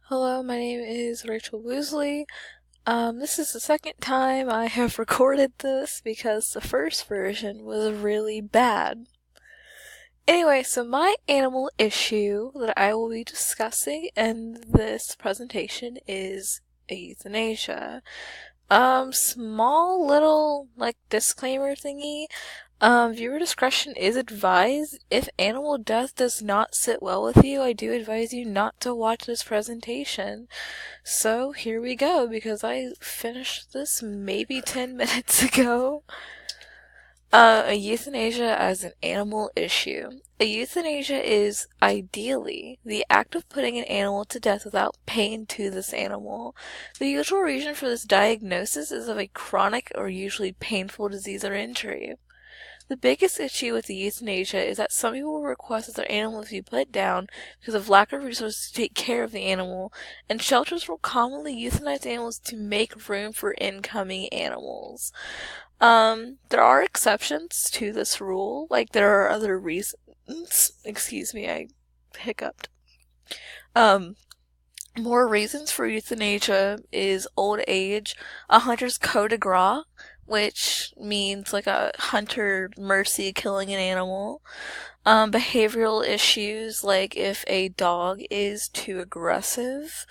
Hello, my name is Rachel Woosley. This is the second time I have recorded this because the first version was really bad. Anyway, so my animal issue that I will be discussing in this presentation is euthanasia. Small little, disclaimer thingy. Viewer discretion is advised. If animal death does not sit well with you, I do advise you not to watch this presentation. So here we go, because I finished this maybe 10 minutes ago. A euthanasia as an animal issue. A euthanasia is, ideally, the act of putting an animal to death without pain to this animal. The usual reason for this diagnosis is of a chronic or usually painful disease or injury. The biggest issue with the euthanasia is that some people will request that their animals be put down because of lack of resources to take care of the animal, and shelters will commonly euthanize animals to make room for incoming animals. There are exceptions to this rule, like there are other reasons. Excuse me, I hiccuped. More reasons for euthanasia is old age, a hunter's coup de grace, which means like a hunter mercy killing an animal. Behavioral issues, like if a dog is too aggressive,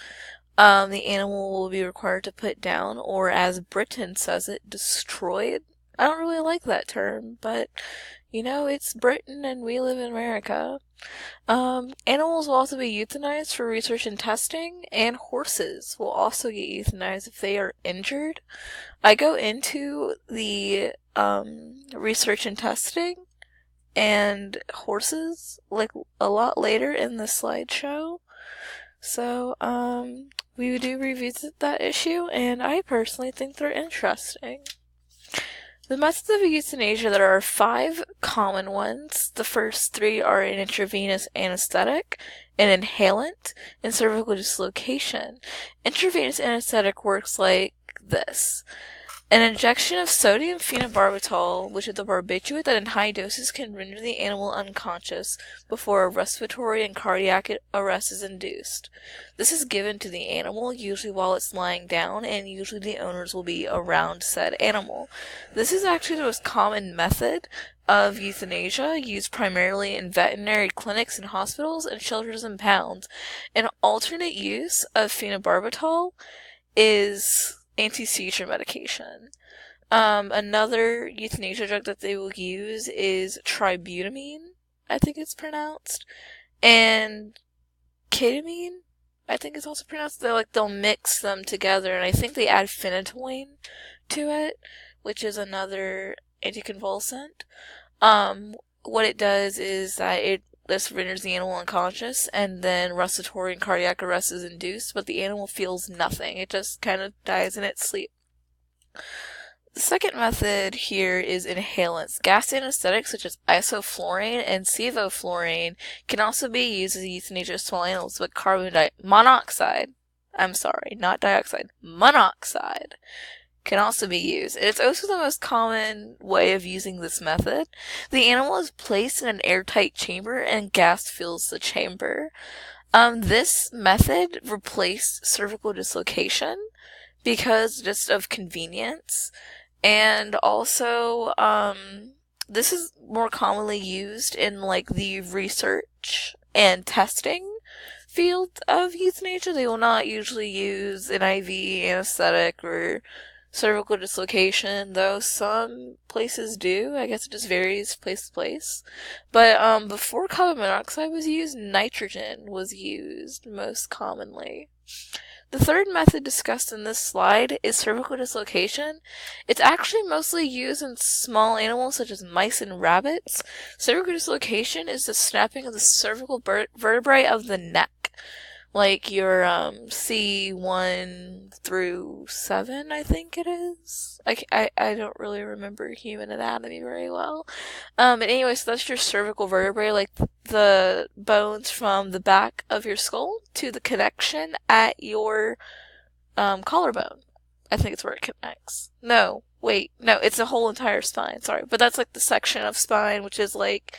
the animal will be required to put down, or as Britain says it, destroyed. I don't really like that term, but it's Britain and we live in America. Animals will also be euthanized for research and testing, and horses will also get euthanized if they are injured. I go into the research and testing and horses like a lot later in the slideshow. So, we do revisit that issue, and I personally think they're interesting. The methods of euthanasia, there are 5 common ones. The first 3 are an intravenous anesthetic, an inhalant, and cervical dislocation. Intravenous anesthetic works like this. An injection of sodium phenobarbital, which is the barbiturate that in high doses can render the animal unconscious before a respiratory and cardiac arrest is induced. This is given to the animal, usually while it's lying down, and usually the owners will be around said animal. This is actually the most common method of euthanasia, used primarily in veterinary clinics and hospitals and shelters and pounds. An alternate use of phenobarbital is anti-seizure medication. Another euthanasia drug that they will use is tributamine, I think it's pronounced, and ketamine, I think it's also pronounced. They'll mix them together, and I think they add phenytoin to it, which is another anticonvulsant. What it does is that this renders the animal unconscious, and then respiratory and cardiac arrest is induced, but the animal feels nothing. It just kind of dies in its sleep. The second method here is inhalants. Gas anesthetics such as isoflurane and sevoflurane can also be used as euthanasia of small animals, but monoxide, can also be used. It's also the most common way of using this method. The animal is placed in an airtight chamber and gas fills the chamber. This method replaced cervical dislocation because just of convenience. And also, this is more commonly used in the research and testing field of euthanasia. They will not usually use an IV anesthetic or cervical dislocation, though some places do. I guess it just varies place to place. But before carbon monoxide was used, nitrogen was used most commonly. The third method discussed in this slide is cervical dislocation. It's actually mostly used in small animals such as mice and rabbits. Cervical dislocation is the snapping of the cervical vertebrae of the neck. Like your C1 through 7, I think it is. I don't really remember human anatomy very well. And anyway, so that's your cervical vertebrae, like the bones from the back of your skull to the connection at your collarbone. I think it's where it connects. No, it's the whole entire spine, sorry. But that's like the section of spine which is like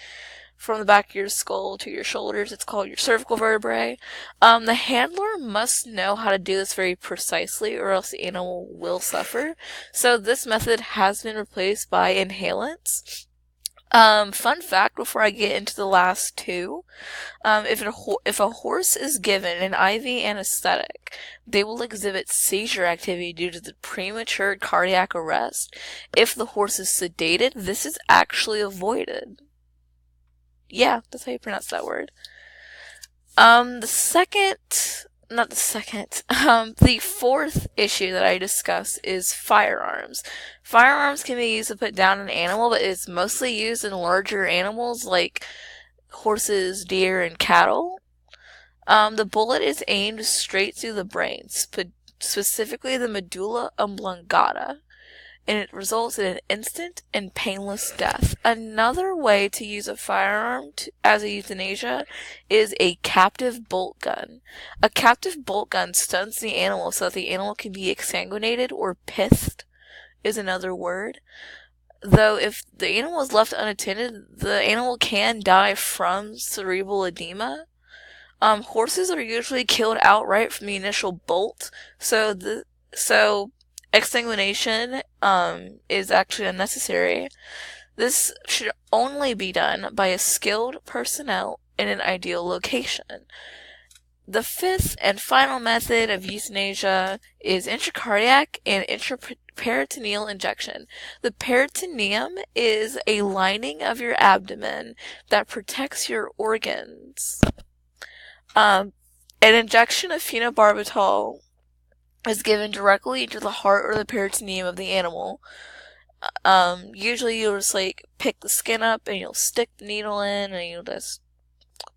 from the back of your skull to your shoulders. It's called your cervical vertebrae. The handler must know how to do this very precisely, or else the animal will suffer. So this method has been replaced by inhalants. Fun fact before I get into the last two, if a horse is given an IV anesthetic, they will exhibit seizure activity due to the premature cardiac arrest. If the horse is sedated, this is actually avoided. Yeah, that's how you pronounce that word. The fourth issue that I discuss is firearms. Firearms can be used to put down an animal, but it's mostly used in larger animals like horses, deer, and cattle. The bullet is aimed straight through the brain, specifically the medulla oblongata, and it results in an instant and painless death. Another way to use a firearm as a euthanasia is a captive bolt gun. A captive bolt gun stuns the animal so that the animal can be exsanguinated, or pithed is another word. Though if the animal is left unattended, the animal can die from cerebral edema. Horses are usually killed outright from the initial bolt, so exsanguination is actually unnecessary. This should only be done by a skilled personnel in an ideal location. The fifth and final method of euthanasia is intracardiac and intraperitoneal injection. The peritoneum is a lining of your abdomen that protects your organs. An injection of phenobarbital is given directly into the heart or the peritoneum of the animal. Usually you'll just pick the skin up and you'll stick the needle in and you'll just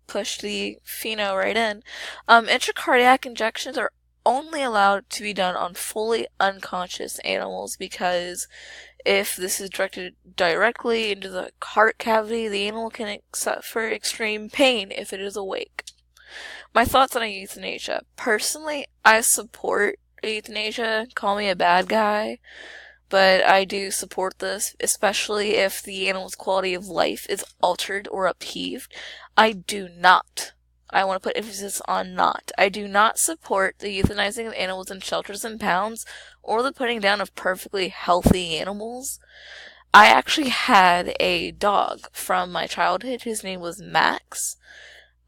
push the pheno right in. Intracardiac injections are only allowed to be done on fully unconscious animals, because if this is directed directly into the heart cavity, the animal can suffer extreme pain if it is awake. My thoughts on euthanasia. Personally, I support euthanasia. Call me a bad guy, but I do support this, especially if the animal's quality of life is altered or upheaved. I want to put emphasis on not. I do not support the euthanizing of animals in shelters and pounds, or the putting down of perfectly healthy animals. I actually had a dog from my childhood. His name was Max.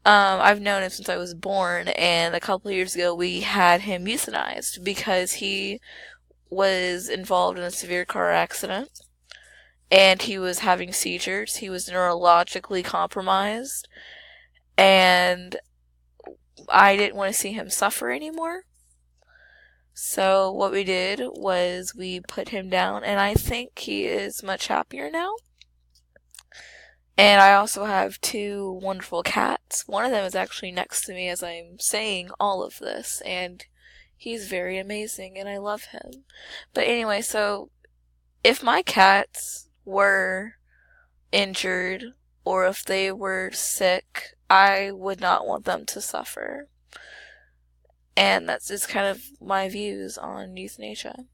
I've known him since I was born, and a couple of years ago we had him euthanized because he was involved in a severe car accident, and he was having seizures. He was neurologically compromised, and I didn't want to see him suffer anymore. So what we did was we put him down, and I think he is much happier now. And I also have two wonderful cats. One of them is actually next to me as I'm saying all of this, and he's very amazing, and I love him. But anyway, so if my cats were injured, or if they were sick, I would not want them to suffer. And that's just kind of my views on euthanasia.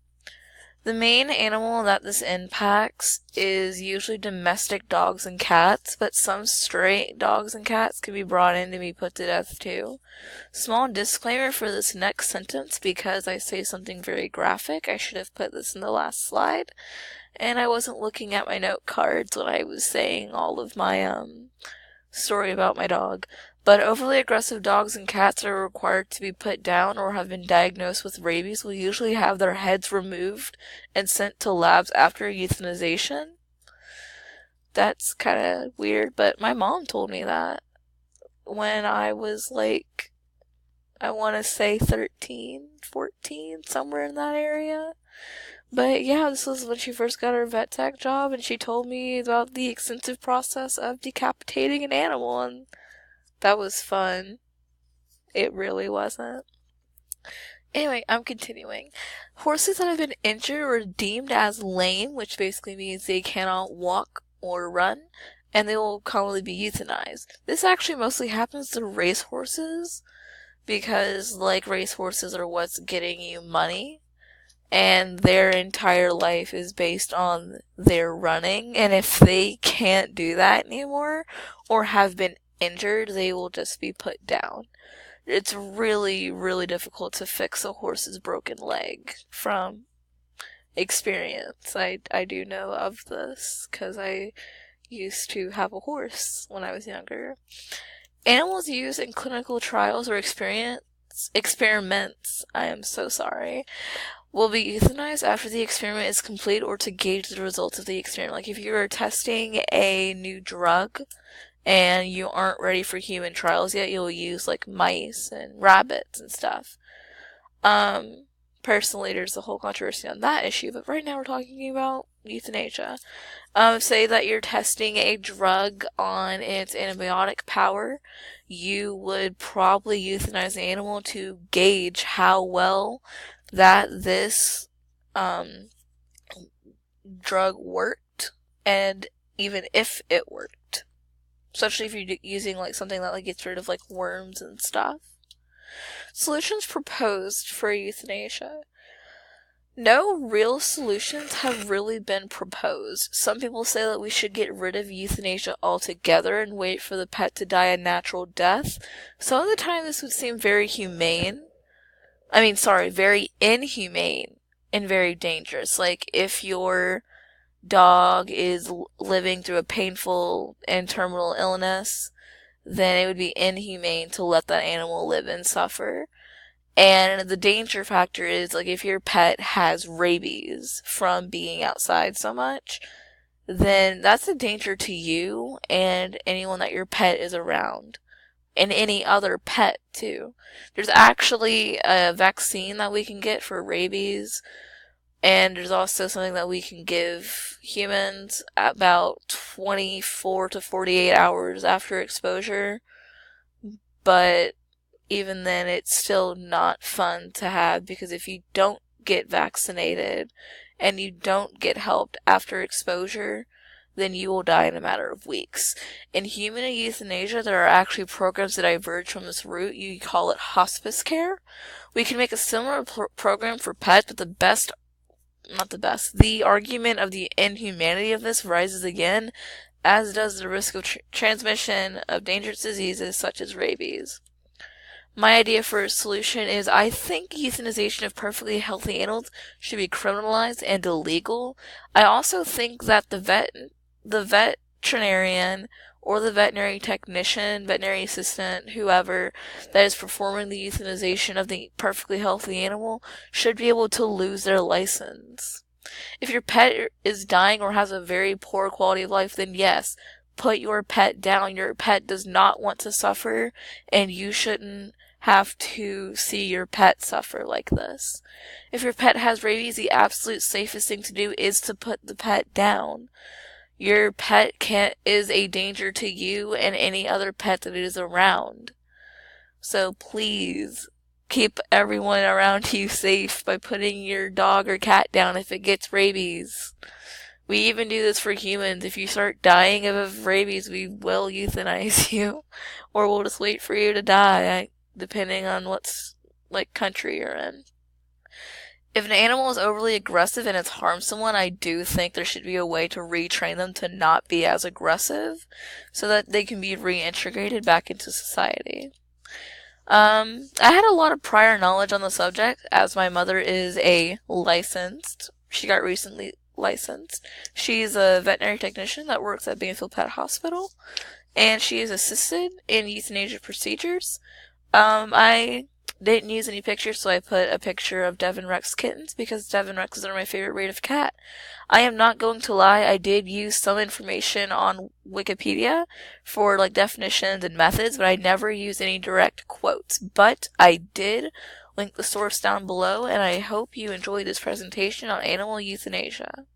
The main animal that this impacts is usually domestic dogs and cats, but some stray dogs and cats can be brought in to be put to death too. Small disclaimer for this next sentence, because I say something very graphic. I should have put this in the last slide, and I wasn't looking at my note cards when I was saying all of my story about my dog. But overly aggressive dogs and cats that are required to be put down or have been diagnosed with rabies will usually have their heads removed and sent to labs after euthanization. That's kind of weird, but my mom told me that when I was I want to say 13, 14, somewhere in that area. But yeah, this was when she first got her vet tech job, and she told me about the extensive process of decapitating an animal, and that was fun. It really wasn't. Anyway, I'm continuing. Horses that have been injured or deemed as lame, which basically means they cannot walk or run, and they will commonly be euthanized. This actually mostly happens to racehorses, because racehorses are what's getting you money, and their entire life is based on their running, and if they can't do that anymore or have been injured, they will just be put down. It's really, really difficult to fix a horse's broken leg from experience. I do know of this because I used to have a horse when I was younger. Animals used in clinical trials or experiments, I am so sorry, will be euthanized after the experiment is complete or to gauge the results of the experiment. Like if you are testing a new drug and you aren't ready for human trials yet, you'll use like mice and rabbits and stuff. Personally, there's a whole controversy on that issue, but right now we're talking about euthanasia. Say that you're testing a drug on its antibiotic power, you would probably euthanize the animal to gauge how well that this drug worked, and even if it worked. Especially if you're using like something that like gets rid of like worms and stuff. Solutions proposed for euthanasia. No real solutions have really been proposed. Some people say that we should get rid of euthanasia altogether and wait for the pet to die a natural death. Some of the time this would seem very very inhumane and very dangerous. Like if your dog is living through a painful and terminal illness, then it would be inhumane to let that animal live and suffer. And the danger factor is, like, if your pet has rabies from being outside so much, then that's a danger to you and anyone that your pet is around. And any other pet, too. There's actually a vaccine that we can get for rabies, and there's also something that we can give humans about 24 to 48 hours after exposure. But even then, it's still not fun to have, because if you don't get vaccinated and you don't get helped after exposure, then you will die in a matter of weeks. In human euthanasia, there are actually programs that diverge from this route. You call it hospice care. We can make a similar program for pets, but the argument of the inhumanity of this rises again, as does the risk of transmission of dangerous diseases such as rabies. My idea for a solution is, I think euthanization of perfectly healthy animals should be criminalized and illegal. I also think that the veterinarian or the veterinary technician, veterinary assistant, whoever that is performing the euthanization of the perfectly healthy animal should be able to lose their license. If your pet is dying or has a very poor quality of life, then yes, put your pet down. Your pet does not want to suffer, and you shouldn't have to see your pet suffer like this. If your pet has rabies, the absolute safest thing to do is to put the pet down. Your pet is a danger to you and any other pet that is around. So please keep everyone around you safe by putting your dog or cat down if it gets rabies. We even do this for humans. If you start dying of rabies, we will euthanize you, or we'll just wait for you to die, depending on what's country you're in. If an animal is overly aggressive and it's harmed someone, I do think there should be a way to retrain them to not be as aggressive so that they can be reintegrated back into society. I had a lot of prior knowledge on the subject, as my mother is she got recently licensed. She's a veterinary technician that works at Banfield Pet Hospital, and she is assisted in euthanasia procedures. I didn't use any pictures, so I put a picture of Devon Rex kittens, because Devon Rexes are my favorite breed of cat. I am not going to lie, I did use some information on Wikipedia for definitions and methods, but I never used any direct quotes. But I did link the source down below, and I hope you enjoyed this presentation on animal euthanasia.